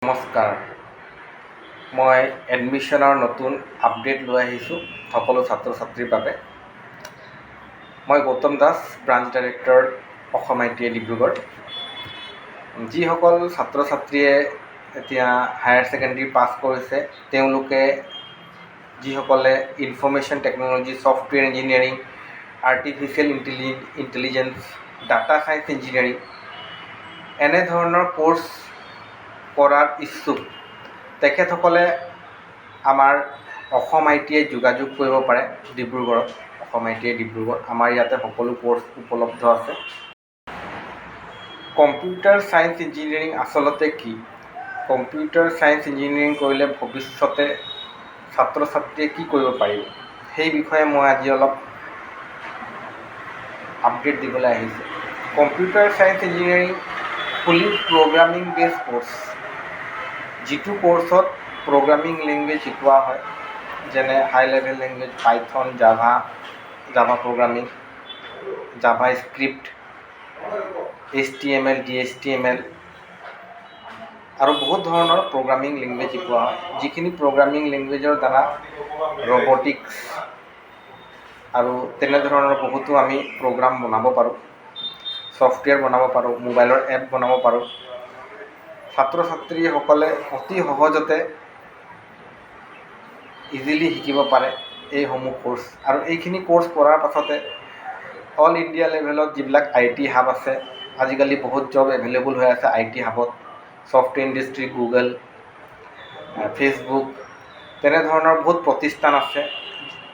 নমস্কাৰ, মই এডমিশ্যনৰ নতুন আপডেট লৈ আহিছোঁ সকলো ছাত্ৰ ছাত্ৰীৰ বাবে। মই Gautam Das, branch director, Assam ITI Dibrugarh. যিসকল ছাত্ৰ ছাত্ৰীয়ে এতিয়া হায়াৰ ছেকেণ্ডেৰী পাছ কৰিছে, তেওঁলোকে যিসকলে information technology, software engineering, artificial intelligence, data science engineering এনেধৰণৰ কোৰ্চ কৰাৰ ইচ্ছুক তেখেতসকলে আমাৰ অসম ITI যোগাযোগ কৰিব পাৰে। ডিব্ৰুগড়ত অসম ITI ডিব্ৰুগড়, আমাৰ ইয়াতে সকলো কোৰ্চ উপলব্ধ আছে। কম্পিউটাৰ ছায়েন্স ইঞ্জিনিয়াৰিং আচলতে কি? কম্পিউটাৰ ছায়েন্স ইঞ্জিনিয়াৰিং কৰিলে ভৱিষ্যতে ছাত্ৰ ছাত্ৰীয়ে কি কৰিব পাৰিব, সেই বিষয়ে মই আজি অলপ আপডেট দিবলৈ আহিছোঁ। Computer science engineering fully programming based course, যিটো কোৰ্চত প্ৰগ্ৰামিং লেংগুৱেজ শিকোৱা হয়, যেনে high level language Python, Java programming, JavaScript, HTML, DHTML আৰু বহুত ধৰণৰ প্ৰগ্ৰামিং লেংগুৱেজ শিকোৱা হয়। যিখিনি প্ৰগ্ৰামিং লেংগুৱেজৰ দ্বাৰা ৰবটিক্স আৰু তেনেধৰণৰ বহুতো আমি প্ৰগ্ৰাম বনাব পাৰোঁ, ছফ্টৱেৰ বনাব পাৰোঁ, মোবাইলৰ এপ বনাব পাৰোঁ। ছাত্ৰ ছাত্ৰীসকলে অতি সহজতে ইজিলি শিকিব পাৰে এইসমূহ কোৰ্চ। আৰু এইখিনি কোৰ্চ কৰাৰ পাছতে অল ইণ্ডিয়া লেভেলত যিবিলাক IT হাব আছে, আজিকালি বহুত জব এভেইলেবল হৈ আছে IT হাবত, ছফ্টৱেৰ ইণ্ডাষ্ট্ৰি, গুগল, ফেচবুক, তেনেধৰণৰ বহুত প্ৰতিষ্ঠান আছে।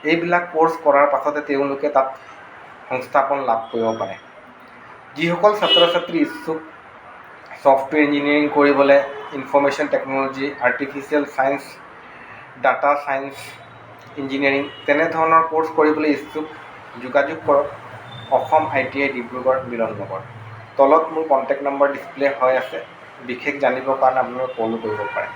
এইবিলাক কোৰ্চ কৰাৰ পাছতে তেওঁলোকে তাত সংস্থাপন লাভ কৰিব পাৰে। যিসকল ছাত্ৰ ছাত্ৰী ইচ্ছুক ছফ্টৱেৰ ইঞ্জিনিয়াৰিং কৰিবলৈ, information technology, artificial science, data science engineering তেনেধৰণৰ কোৰ্চ কৰিবলৈ ইচ্ছুক, যোগাযোগ কৰক অসম ITI ডিব্ৰুগড় মিলন নগৰ। তলত মোৰ কণ্টেক্ট নম্বৰ ডিছপ্লে হৈ আছে। বিশেষ জানিবৰ কাৰণে আপোনালোকে কলো কৰিব পাৰে।